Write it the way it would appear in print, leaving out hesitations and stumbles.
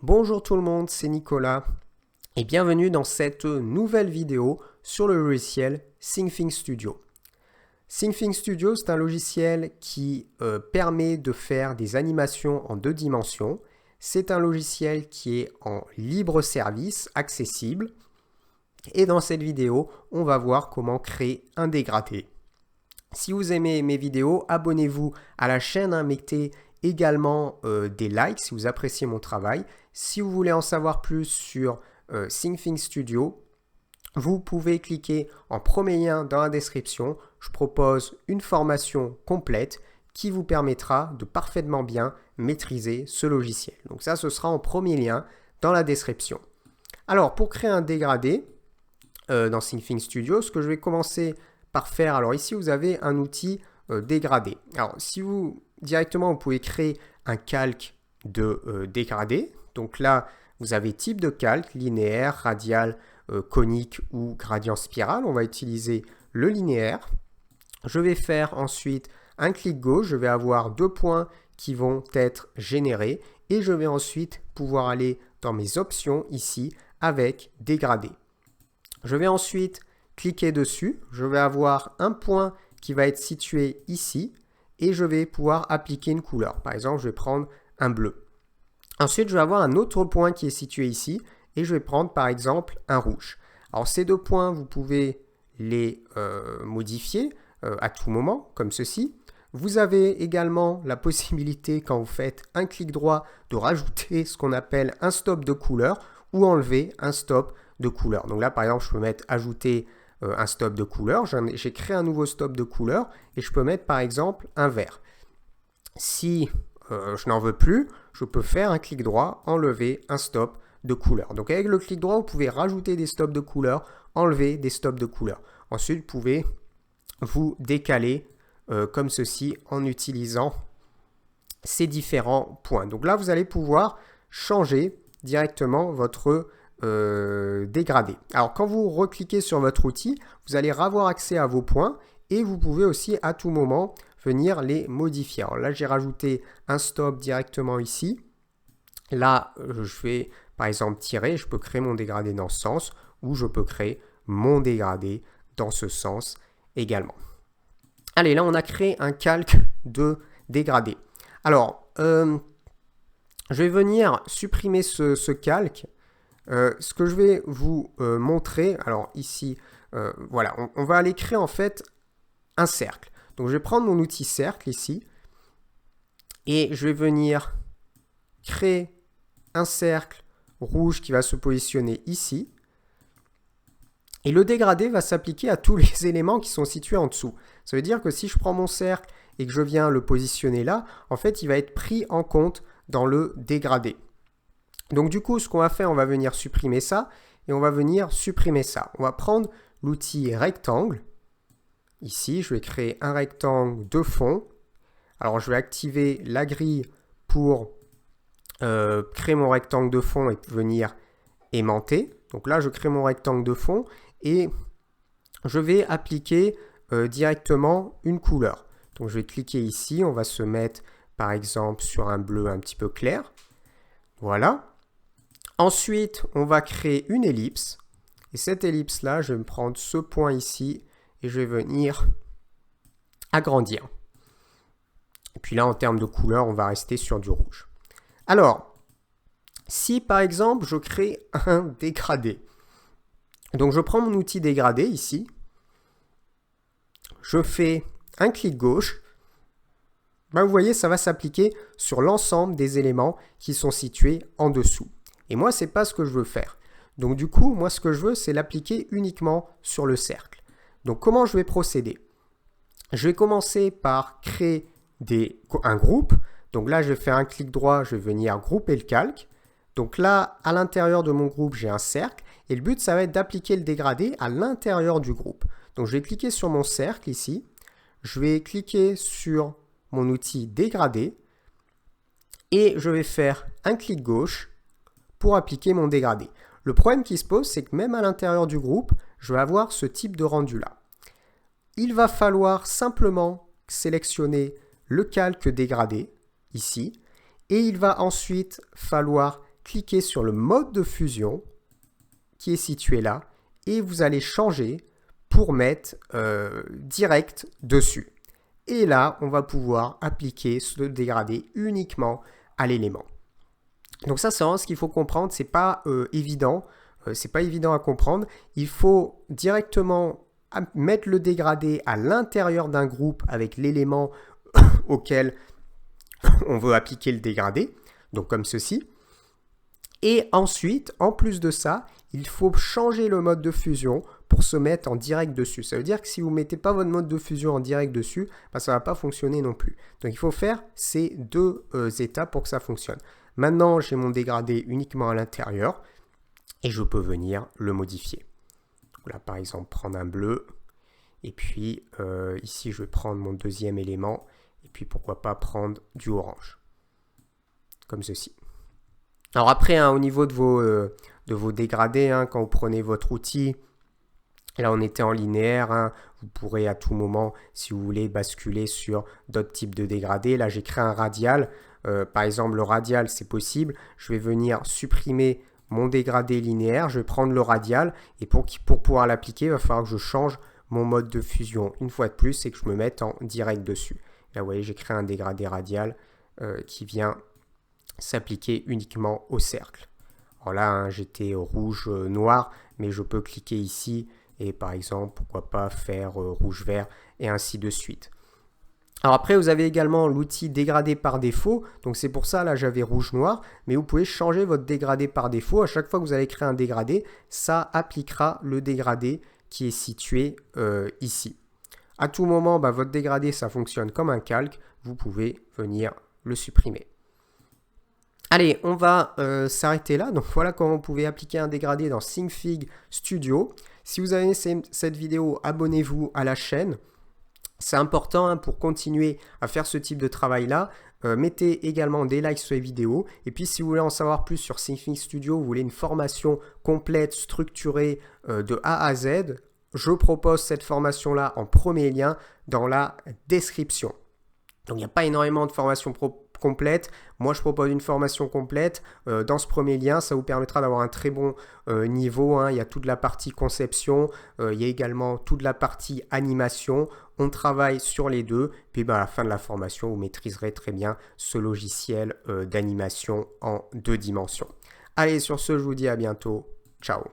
Bonjour tout le monde, c'est Nicolas et bienvenue dans cette nouvelle vidéo sur le logiciel SyncThing Studio. SyncThing Studio, c'est un logiciel qui permet de faire des animations en 2 dimensions. C'est un logiciel qui est en libre service, accessible. Et dans cette vidéo, on va voir comment créer un dégradé. Si vous aimez mes vidéos, abonnez-vous à la chaîne, mettez également des likes si vous appréciez mon travail. Si vous voulez en savoir plus sur SyncThing Studio, vous pouvez cliquer en premier lien dans la description. Je propose une formation complète qui vous permettra de parfaitement bien maîtriser ce logiciel. Donc ça, ce sera en premier lien dans la description. Alors, pour créer un dégradé dans SyncThing Studio, ce que je vais commencer par faire, alors ici, vous avez un outil dégradé. Alors, si vous directement, vous pouvez créer un calque de dégradé. Donc là, vous avez type de calque, linéaire, radial, conique ou gradient spiral. On va utiliser le linéaire. Je vais faire ensuite un clic gauche. Je vais avoir 2 points qui vont être générés. Et je vais ensuite pouvoir aller dans mes options ici avec dégradé. Je vais ensuite cliquer dessus. Je vais avoir un point qui va être situé ici. Et je vais pouvoir appliquer une couleur. Par exemple, je vais prendre un bleu. Ensuite, je vais avoir un autre point qui est situé ici et je vais prendre par exemple un rouge. Alors ces 2 points, vous pouvez les modifier à tout moment, comme ceci. Vous avez également la possibilité, quand vous faites un clic droit, de rajouter ce qu'on appelle un stop de couleur ou enlever un stop de couleur. Donc là, par exemple, je peux mettre ajouter un stop de couleur. J'ai créé un nouveau stop de couleur et je peux mettre par exemple un vert. Si je n'en veux plus, je peux faire un clic droit, enlever un stop de couleur. Donc avec le clic droit, vous pouvez rajouter des stops de couleur, enlever des stops de couleur. Ensuite, vous pouvez vous décaler comme ceci en utilisant ces différents points. Donc là, vous allez pouvoir changer directement votre dégradé. Alors quand vous recliquez sur votre outil, vous allez avoir accès à vos points et vous pouvez aussi à tout moment venir les modifier. Alors là, j'ai rajouté un stop directement ici. Là, je vais par exemple tirer, je peux créer mon dégradé dans ce sens ou je peux créer mon dégradé dans ce sens également. Allez, là, on a créé un calque de dégradé. Alors, je vais venir supprimer ce calque. Ce que je vais vous montrer, alors ici, voilà, on va aller créer en fait un cercle. Donc je vais prendre mon outil cercle ici et je vais venir créer un cercle rouge qui va se positionner ici. Et le dégradé va s'appliquer à tous les éléments qui sont situés en dessous. Ça veut dire que si je prends mon cercle et que je viens le positionner là, en fait, il va être pris en compte dans le dégradé. Donc du coup, ce qu'on va faire, on va venir supprimer ça et on va venir supprimer ça. On va prendre l'outil rectangle. Ici, je vais créer un rectangle de fond. Alors, je vais activer la grille pour créer mon rectangle de fond et venir aimanter. Donc là, je crée mon rectangle de fond et je vais appliquer directement une couleur. Donc, je vais cliquer ici. On va se mettre, par exemple, sur un bleu un petit peu clair. Voilà. Ensuite, on va créer une ellipse. Et cette ellipse-là, je vais me prendre ce point ici et je vais venir agrandir. Et puis là, en termes de couleur, on va rester sur du rouge. Alors, si par exemple, je crée un dégradé. Donc, je prends mon outil dégradé ici. Je fais un clic gauche. Ben, vous voyez, ça va s'appliquer sur l'ensemble des éléments qui sont situés en dessous. Et moi, ce n'est pas ce que je veux faire. Donc, du coup, moi, ce que je veux, c'est l'appliquer uniquement sur le cercle. Donc, comment je vais procéder? Je vais commencer par créer un groupe. Donc là, je vais faire un clic droit, je vais venir grouper le calque. Donc là, à l'intérieur de mon groupe, j'ai un cercle. Et le but, ça va être d'appliquer le dégradé à l'intérieur du groupe. Donc, je vais cliquer sur mon cercle ici. Je vais cliquer sur mon outil dégradé. Et je vais faire un clic gauche pour appliquer mon dégradé. Le problème qui se pose, c'est que même à l'intérieur du groupe, je vais avoir ce type de rendu-là. Il va falloir simplement sélectionner le calque dégradé, ici, et il va ensuite falloir cliquer sur le mode de fusion qui est situé là et vous allez changer pour mettre direct dessus. Et là, on va pouvoir appliquer ce dégradé uniquement à l'élément. Donc ça, c'est vraiment ce qu'il faut comprendre. C'est pas évident. C'est pas évident à comprendre. Il faut directement mettre le dégradé à l'intérieur d'un groupe avec l'élément auquel on veut appliquer le dégradé. Donc comme ceci. Et ensuite, en plus de ça, il faut changer le mode de fusion pour se mettre en direct dessus. Ça veut dire que si vous ne mettez pas votre mode de fusion en direct dessus, ça ne va pas fonctionner non plus. Donc il faut faire ces deux étapes pour que ça fonctionne. Maintenant, j'ai mon dégradé uniquement à l'intérieur et je peux venir le modifier. Là, par exemple, prendre un bleu. Et puis ici, je vais prendre mon deuxième élément. Et puis pourquoi pas prendre du orange. Comme ceci. Alors après, au niveau de vos dégradés, quand vous prenez votre outil, là on était en linéaire, vous pourrez à tout moment, si vous voulez, basculer sur d'autres types de dégradés. Là j'ai créé un radial, par exemple le radial c'est possible, je vais venir supprimer mon dégradé linéaire, je vais prendre le radial et pour pouvoir l'appliquer, il va falloir que je change mon mode de fusion une fois de plus et que je me mette en direct dessus. Là vous voyez, j'ai créé un dégradé radial qui vient s'appliquer uniquement au cercle. Alors là, j'étais rouge, noir, mais je peux cliquer ici et par exemple, pourquoi pas faire rouge, vert et ainsi de suite. Alors après, vous avez également l'outil dégradé par défaut. Donc c'est pour ça, là, j'avais rouge, noir, mais vous pouvez changer votre dégradé par défaut. À chaque fois que vous allez créer un dégradé, ça appliquera le dégradé qui est situé ici. À tout moment, votre dégradé, ça fonctionne comme un calque. Vous pouvez venir le supprimer. Allez, on va s'arrêter là. Donc voilà comment vous pouvez appliquer un dégradé dans Syncfig Studio. Si vous avez aimé cette vidéo, abonnez-vous à la chaîne. C'est important pour continuer à faire ce type de travail-là. Mettez également des likes sur les vidéos. Et puis si vous voulez en savoir plus sur Syncfig Studio, vous voulez une formation complète, structurée de A à Z, je propose cette formation-là en premier lien dans la description. Donc il n'y a pas énormément de formations complète. Moi, je propose une formation complète. Dans ce premier lien, ça vous permettra d'avoir un très bon niveau. Il y a toute la partie conception. Il y a également toute la partie animation. On travaille sur les deux. Puis à la fin de la formation, vous maîtriserez très bien ce logiciel d'animation en 2 dimensions. Allez, sur ce, je vous dis à bientôt. Ciao.